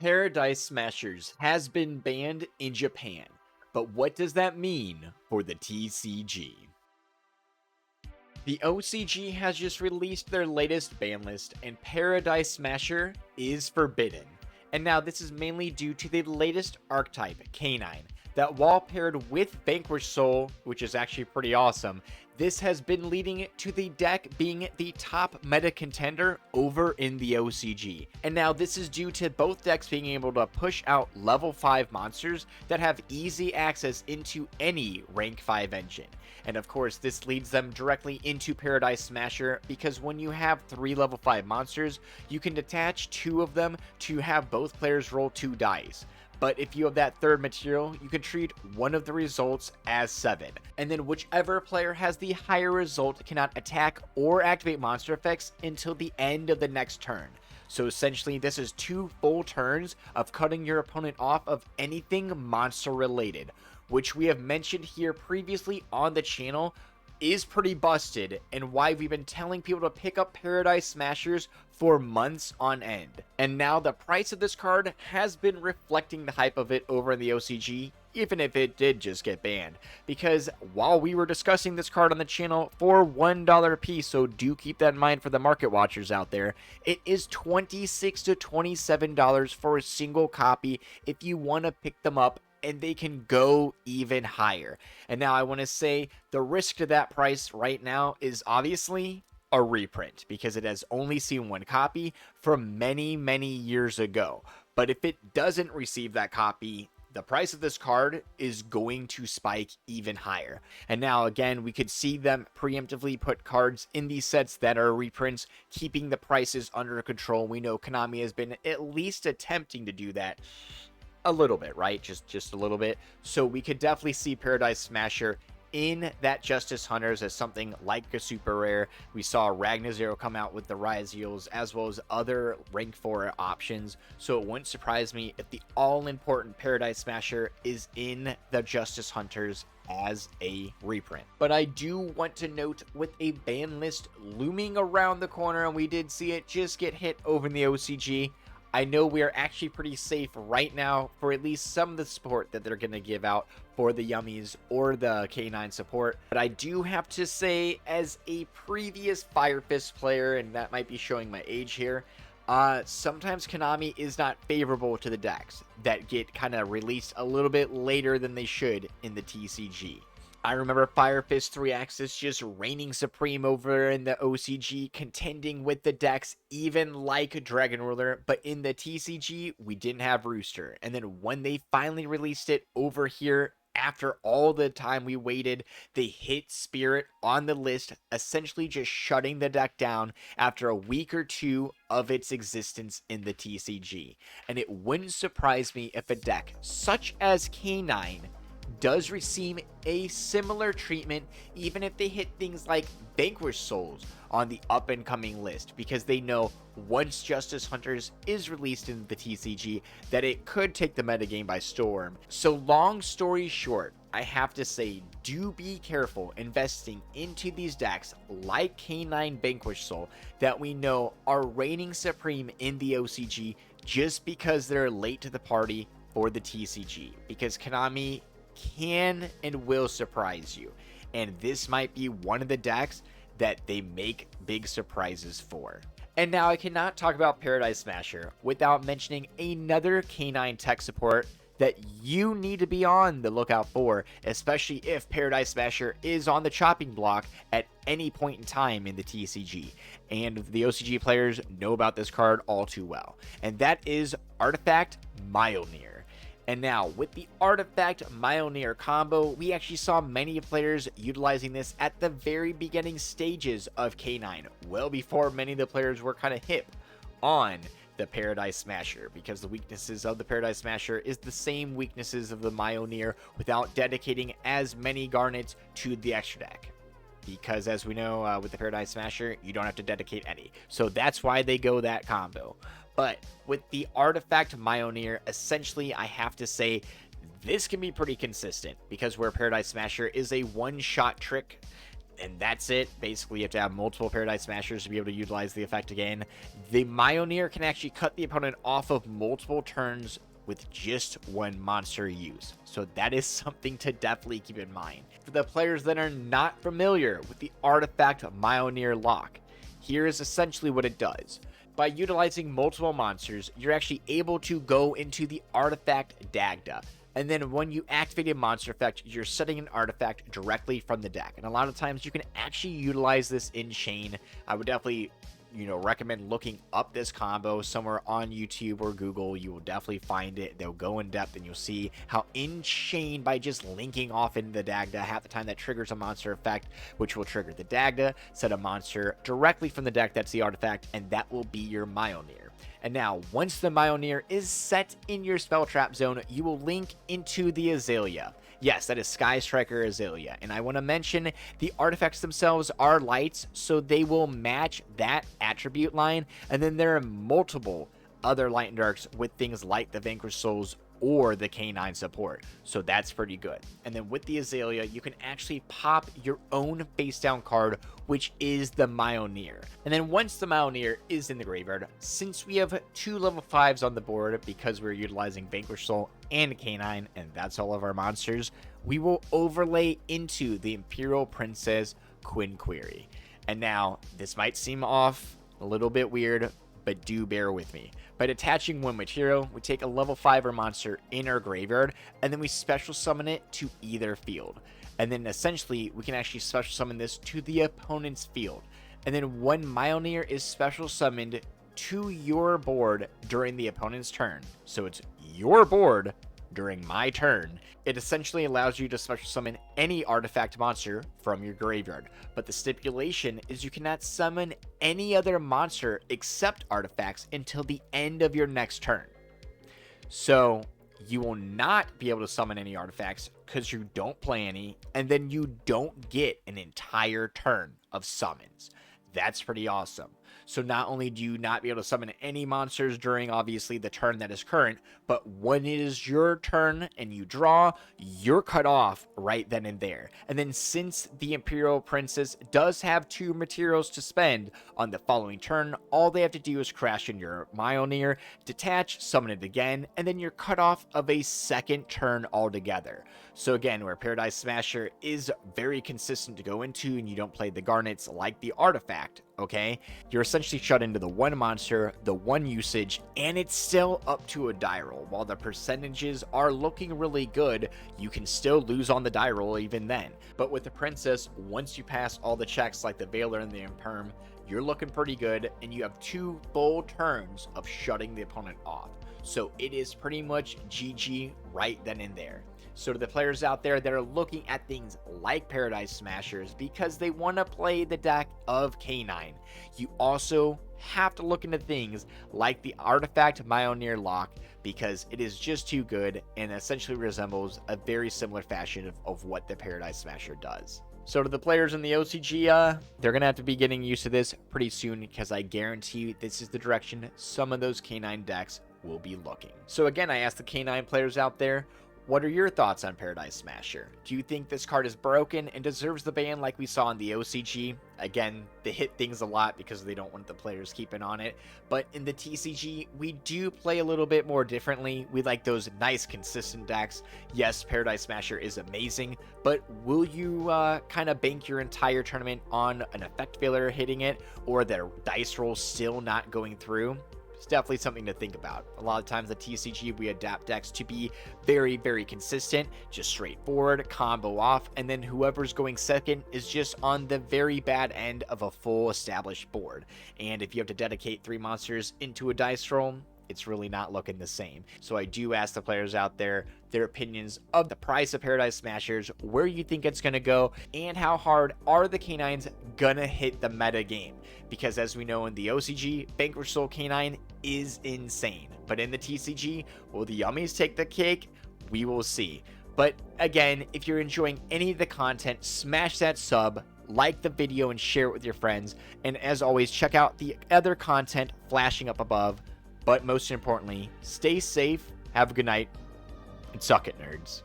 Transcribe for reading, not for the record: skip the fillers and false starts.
Paradise Smashers has been banned in Japan, but what does that mean for the TCG? The OCG has just released their latest ban list, and Paradise Smasher is forbidden. And now this is mainly due to the latest archetype, Canine, that while paired with Vanquished Soul, which is actually pretty awesome, this has been leading to the deck being the top meta contender over in the OCG. And now this is due to both decks being able to push out level 5 monsters that have easy access into any rank 5 engine. And of course, this leads them directly into Paradise Smasher because when you have 3 level 5 monsters, you can detach 2 of them to have both players roll 2 dice. But if you have that third material, you can treat one of the results as 7. And then whichever player has the higher result cannot attack or activate monster effects until the end of the next turn. So essentially, this is 2 full turns of cutting your opponent off of anything monster related, which we have mentioned here previously on the channel is pretty busted and why we've been telling people to pick up Paradise Smashers for months on end. And now the price of this card has been reflecting the hype of it over in the OCG, even if it did just get banned. Because while we were discussing this card on the channel for $1 a piece, so do keep that in mind for the market watchers out there, it is $26 to $27 for a single copy if you want to pick them up, and they can go even higher. And now I want to say the risk to that price right now is obviously a reprint because it has only seen 1 copy from many years ago. But if it doesn't receive that copy, the price of this card is going to spike even higher. And now again, we could see them preemptively put cards in these sets that are reprints, keeping the prices under control. We know Konami has been at least attempting to do that a little bit, right? Just a little bit. So we could definitely see Paradise Smasher in that Justice Hunters as something like a super rare. We saw Ragnar come out with the Rise Eels as well as other rank 4 options. So it wouldn't surprise me if the all-important Paradise Smasher is in the Justice Hunters as a reprint. But I do want to note, with a ban list looming around the corner, and we did see it just get hit over in the OCG, I know we are actually pretty safe right now for at least some of the support that they're going to give out for the Yummies or the K9 support. But I do have to say, as a previous Fire Fist player, and that might be showing my age here, sometimes Konami is not favorable to the decks that get kind of released a little bit later than they should in the TCG. I remember Fire Fist 3-Axis just reigning supreme over in the OCG, contending with the decks even like Dragon Ruler, but in the TCG, we didn't have Rooster. And then when they finally released it over here, after all the time we waited, they hit Spirit on the list, essentially just shutting the deck down after a week or 2 of its existence in the TCG. And it wouldn't surprise me if a deck such as K9 does receive a similar treatment, even if they hit things like Vanquished Souls on the up and coming list, because they know once Justice Hunters is released in the TCG that it could take the metagame by storm. So long story short, I have to say, do be careful investing into these decks like K9 Vanquished Soul that we know are reigning supreme in the OCG just because they're late to the party for the TCG, because Konami can and will surprise you, and this might be one of the decks that they make big surprises for. And now I cannot talk about Paradise Smasher without mentioning another K9 tech support that you need to be on the lookout for, especially if Paradise Smasher is on the chopping block at any point in time in the TCG. And the OCG players know about this card all too well, and that is Artifact Mjolnir. And now, with the Artifact Mjolnir combo, we actually saw many players utilizing this at the very beginning stages of K9, well before many of the players were kind of hip on the Paradise Smasher, because the weaknesses of the Paradise Smasher is the same weaknesses of the Mjolnir without dedicating as many garnets to the extra deck. Because as we know, with the Paradise Smasher, you don't have to dedicate any. So that's why they go that combo. But with the Artifact Mjolnir, essentially, I have to say, this can be pretty consistent, because where Paradise Smasher is a one-shot trick, and that's it. Basically, you have to have multiple Paradise Smashers to be able to utilize the effect again. The Mioneer can actually cut the opponent off of multiple turns with just one monster use. So that is something to definitely keep in mind. For the players that are not familiar with the artifact Mioneer lock, here is essentially what it does. By utilizing multiple monsters, you're actually able to go into the artifact Dagda. And then when you activate a monster effect, you're setting an artifact directly from the deck. And a lot of times you can actually utilize this in chain. I would definitely recommend looking up this combo somewhere on YouTube or Google. You will definitely find it. They'll go in depth and you'll see how in chain, by just linking off into the Dagda, half the time that triggers a monster effect, which will trigger the Dagda, set a monster directly from the deck, that's the artifact, and that will be your Mioneer. And now, once the Mioneer is set in your spell trap zone, you will link into the Azalea. Yes, that is Sky Striker Azalea. And I want to mention the artifacts themselves are lights, so they will match that attribute line. And then there are multiple other light and darks with things like the Vanquished Souls or the K9 support. So that's pretty good. And then with the Azalea, you can actually pop your own face down card, which is the Mioneer. And then once the Mioneer is in the graveyard, since we have 2 level 5s on the board because we're utilizing Vanquished Soul and K9, and that's all of our monsters, we will overlay into the Imperial Princess Quinquerry. And now, this might seem off, a little bit weird, but do bear with me. By detaching one material, we take a level 5er monster in our graveyard, and then we special summon it to either field. And then essentially, we can actually special summon this to the opponent's field. And then when Mioneer is special summoned to your board during the opponent's turn, so it's your board during my turn, it essentially allows you to special summon any artifact monster from your graveyard. But the stipulation is you cannot summon any other monster except artifacts until the end of your next turn. So you will not be able to summon any artifacts because you don't play any, and then you don't get an entire turn of summons. That's pretty awesome. So not only do you not be able to summon any monsters during, obviously, the turn that is current, but when it is your turn and you draw, you're cut off right then and there. And then since the Imperial Princess does have 2 materials to spend on the following turn, all they have to do is crash in your Mioneer, detach, summon it again, and then you're cut off of a second turn altogether. So again, where Paradise Smasher is very consistent to go into and you don't play the Garnets like the artifact, okay, you're essentially shut into the 1 monster, the 1 usage, and it's still up to a die roll. While the percentages are looking really good, you can still lose on the die roll even then. But with the Princess, once you pass all the checks like the Veiler and the Imperm, you're looking pretty good, and you have 2 full turns of shutting the opponent off. So it is pretty much GG right then and there. So to the players out there that are looking at things like Paradise Smashers because they want to play the deck of K9, you also have to look into things like the Artifact Mioneer lock because it is just too good and essentially resembles a very similar fashion of what the Paradise Smasher does. So to the players in the OCG, they're going to have to be getting used to this pretty soon because I guarantee you this is the direction some of those K9 decks will be looking. So again, I asked the K9 players out there, what are your thoughts on Paradise Smasher? Do you think this card is broken and deserves the ban like we saw in the OCG? Again, they hit things a lot because they don't want the players keeping on it. But in the TCG, we do play a little bit more differently. We like those nice, consistent decks. Yes, Paradise Smasher is amazing, but will you kind of bank your entire tournament on an effect failure hitting it or their dice roll still not going through? It's definitely something to think about. A lot of times the TCG, we adapt decks to be very, very consistent, just straightforward, combo off, and then whoever's going second is just on the very bad end of a full established board. And if you have to dedicate 3 monsters into a dice roll, it's really not looking the same. So I do ask the players out there their opinions of the price of Paradise Smashers, where you think it's going to go, and how hard are the K9s gonna hit the meta game. Because as we know in the OCG, Vanquished Soul K9 is insane. But in the TCG, will the Yummies take the cake? We will see. But again, if you're enjoying any of the content, smash that sub, like the video, and share it with your friends. And as always, check out the other content flashing up above. But most importantly, stay safe, have a good night, and suck it, nerds.